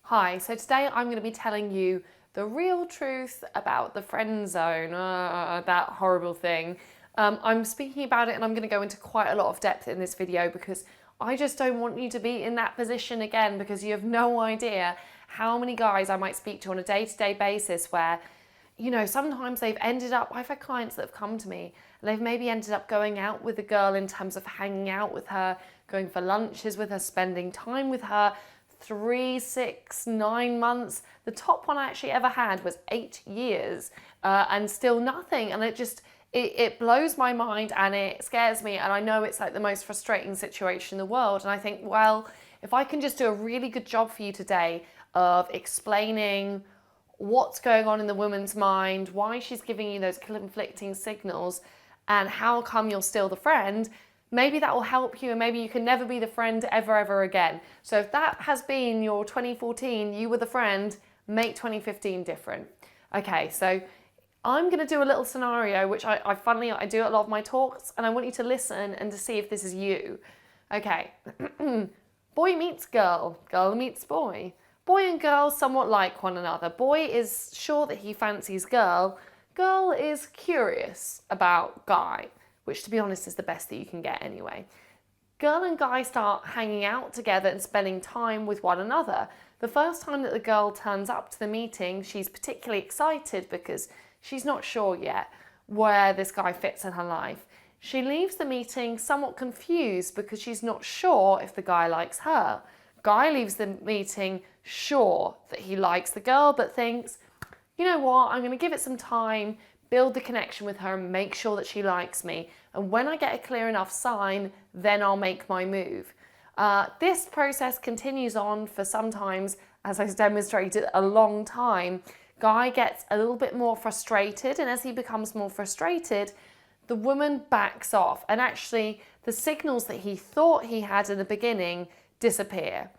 Hi, so today I'm going to be telling you the real truth about the friend zone, that horrible thing. I'm speaking about it and I'm going to go into quite a lot of depth in this video because I just don't want you to be in that position again, because you have no idea how many guys I might speak to on a day-to-day basis where, sometimes they've ended up, I've had clients that have come to me and they've maybe ended up going out with a girl in terms of hanging out with her, going for lunches with her, spending time with her, 3, 6, 9 months. The top one I actually ever had was 8 years, and still nothing. And it blows my mind and it scares me. And I know it's like the most frustrating situation in the world. And I think, well, if I can just do a really good job for you today of explaining what's going on in the woman's mind, why she's giving you those conflicting signals, and how come you're still the friend, maybe that will help you, and maybe you can never be the friend ever again. So if that has been your 2014, you were the friend, make 2015 different. Okay, so I'm going to do a little scenario, which I do at a lot of my talks, and I want you to listen and to see if this is you. Okay, boy meets girl, girl meets boy. Boy and girl somewhat like one another. Boy is sure that he fancies girl. Girl is curious about guy, which to be honest is the best that you can get anyway. Girl and guy start hanging out together and spending time with one another. The first time that the girl turns up to the meeting, she's particularly excited because she's not sure yet where this guy fits in her life. She leaves the meeting somewhat confused because she's not sure if the guy likes her. Guy leaves the meeting sure that he likes the girl, but thinks, you know what, I'm going to give it some time, build the connection with her and make sure that she likes me. And when I get a clear enough sign, then I'll make my move. This process continues on for sometimes, as I demonstrated, a long time. Guy gets a little bit more frustrated, and as he becomes more frustrated, the woman backs off, and actually the signals that he thought he had in the beginning disappear.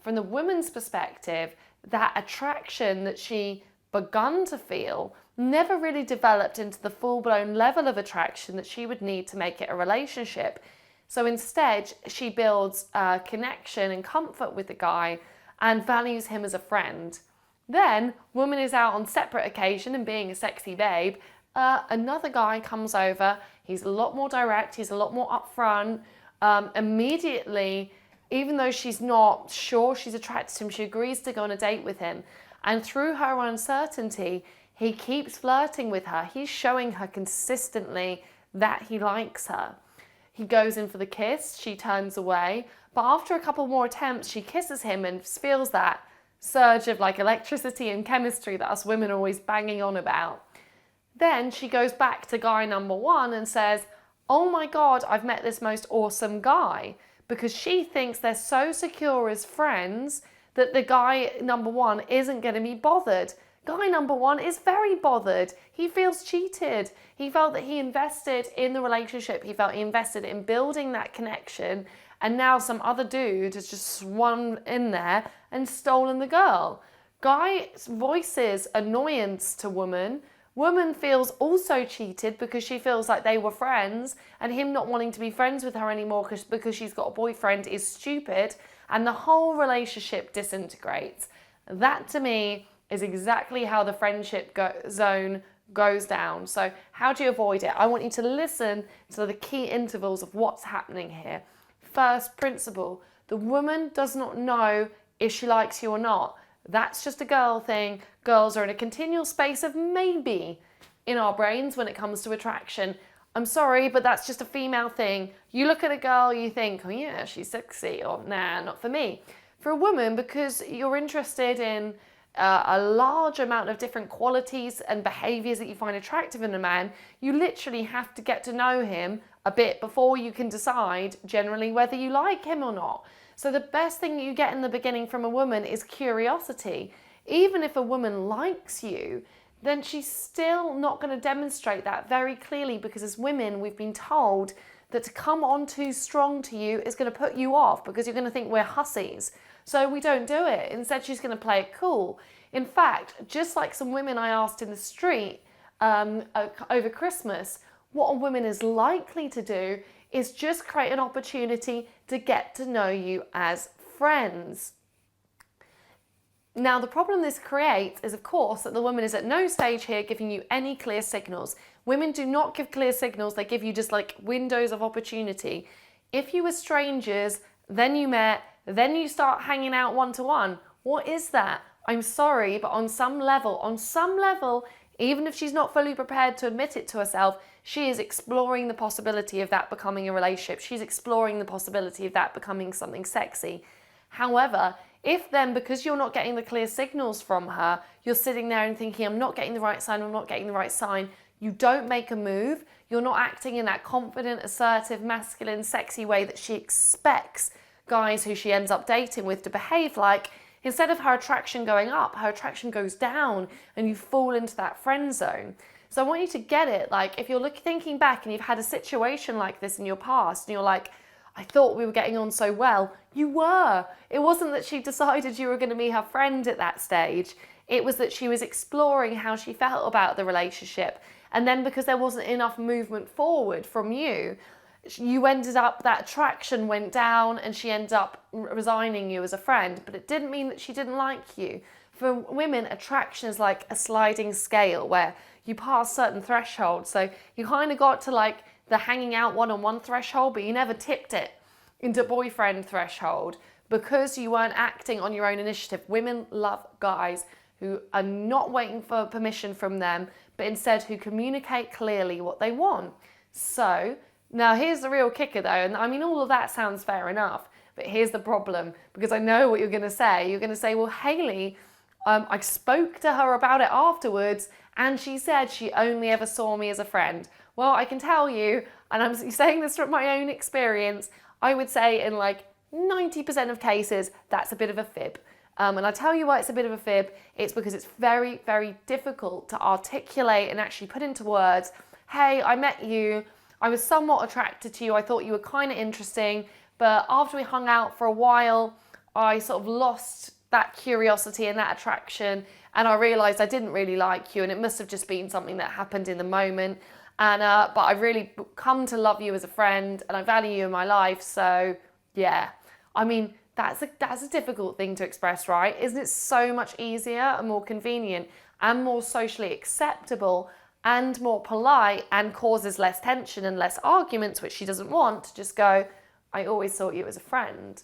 From the woman's perspective, that attraction that she begun to feel never really developed into the full-blown level of attraction that she would need to make it a relationship. So instead, she builds a connection and comfort with the guy and values him as a friend. Then, woman is out on separate occasion and being a sexy babe. Another guy comes over. He's a lot more direct. He's a lot more upfront. Immediately, even though she's not sure she's attracted to him, she agrees to go on a date with him. And through her uncertainty, he keeps flirting with her. He's showing her consistently that he likes her. He goes in for the kiss, she turns away, but after a couple more attempts, she kisses him and feels that surge of like electricity and chemistry that us women are always banging on about. Then she goes back to guy number one and says, oh my God, I've met this most awesome guy, because she thinks they're so secure as friends that the guy number one isn't going to be bothered. Guy number one is very bothered. He feels cheated. He felt that he invested in the relationship. He felt he invested in building that connection. And now some other dude has just swum in there and stolen the girl. Guy voices annoyance to woman. Woman feels also cheated because she feels like they were friends, and him not wanting to be friends with her anymore because she's got a boyfriend is stupid, and the whole relationship disintegrates. That to me is exactly how the friendship zone goes down. So how do you avoid it? I want you to listen to the key intervals of what's happening here. First principle, the woman does not know if she likes you or not. That's just a girl thing. Girls are in a continual space of maybe in our brains when it comes to attraction. I'm sorry, but that's just a female thing. You look at a girl, you think, oh yeah, she's sexy, or nah, not for me. For a woman, because you're interested in a large amount of different qualities and behaviors that you find attractive in a man, you literally have to get to know him a bit before you can decide generally whether you like him or not. So the best thing you get in the beginning from a woman is curiosity. Even if a woman likes you, then she's still not going to demonstrate that very clearly, because as women, we've been told that to come on too strong to you is going to put you off because you're going to think we're hussies. So we don't do it. Instead, she's going to play it cool. In fact, just like some women I asked in the street over Christmas, what a woman is likely to do is just create an opportunity to get to know you as friends. Now, the problem this creates is, of course, that the woman is at no stage here giving you any clear signals. Women do not give clear signals. They give you just like windows of opportunity. If you were strangers, then you met, then you start hanging out one-to-one, what is that? I'm sorry, but on some level, even if she's not fully prepared to admit it to herself, she is exploring the possibility of that becoming a relationship. She's exploring the possibility of that becoming something sexy. However, if then, because you're not getting the clear signals from her, you're sitting there and thinking, I'm not getting the right sign, you don't make a move, you're not acting in that confident, assertive, masculine, sexy way that she expects guys who she ends up dating with to behave like, instead of her attraction going up, her attraction goes down and you fall into that friend zone. So I want you to get it, like if you're thinking back and you've had a situation like this in your past and you're like, I thought we were getting on so well. You were. It wasn't that she decided you were going to be her friend at that stage. It was that she was exploring how she felt about the relationship. And then because there wasn't enough movement forward from you, you ended up, that attraction went down and she ended up resigning you as a friend. But it didn't mean that she didn't like you. For women, attraction is like a sliding scale where you pass certain thresholds. So you kind of got to like the hanging out one-on-one threshold, but you never tipped it into boyfriend threshold because you weren't acting on your own initiative. Women love guys who are not waiting for permission from them, but instead who communicate clearly what they want. So now here's the real kicker though, and I mean all of that sounds fair enough, but here's the problem, because I know what you're going to say. You're going to say, well, Hayley, I spoke to her about it afterwards and she said she only ever saw me as a friend. Well, I can tell you, and I'm saying this from my own experience, I would say in like 90% of cases, that's a bit of a fib. And I tell you why it's a bit of a fib. It's because it's very, very difficult to articulate and actually put into words, hey, I met you, I was somewhat attracted to you, I thought you were kind of interesting, but after we hung out for a while, I sort of lost that curiosity and that attraction, and I realised I didn't really like you, and it must have just been something that happened in the moment. And but I've really come to love you as a friend, and I value you in my life. So yeah, I mean that's a difficult thing to express, right? Isn't it so much easier and more convenient and more socially acceptable and more polite and causes less tension and less arguments, which she doesn't want, to just go, I always thought you as a friend.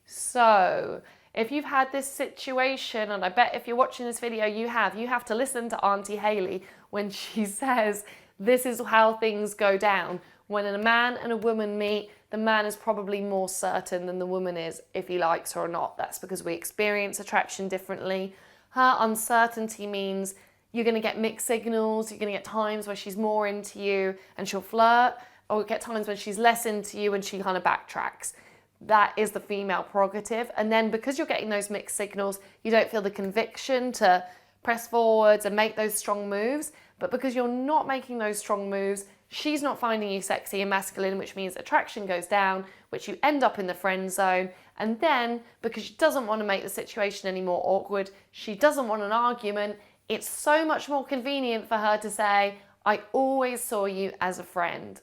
So if you've had this situation, and I bet if you're watching this video you have to listen to Auntie Hayley when she says this is how things go down. When a man and a woman meet, the man is probably more certain than the woman is if he likes her or not. That's because we experience attraction differently. Her uncertainty means you're going to get mixed signals. You're going to get times where she's more into you and she'll flirt, or get times when she's less into you and she kind of backtracks. That is the female prerogative. And then because you're getting those mixed signals, you don't feel the conviction to press forwards and make those strong moves. But because you're not making those strong moves, she's not finding you sexy and masculine, which means attraction goes down, which you end up in the friend zone. And then because she doesn't want to make the situation any more awkward, she doesn't want an argument, it's so much more convenient for her to say, I always saw you as a friend.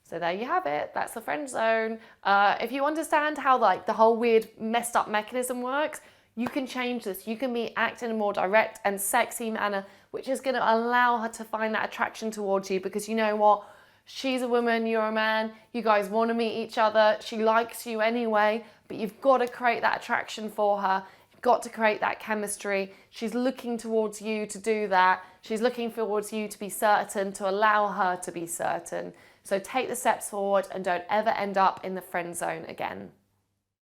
So there you have it. That's the friend zone. If you understand how like the whole weird messed up mechanism works, you can change this. You can be acting in a more direct and sexy manner, which is going to allow her to find that attraction towards you, because you know what? She's a woman, you're a man, you guys want to meet each other, she likes you anyway, but you've got to create that attraction for her. You've got to create that chemistry. She's looking towards you to do that. She's looking towards you to be certain, to allow her to be certain. So take the steps forward and don't ever end up in the friend zone again.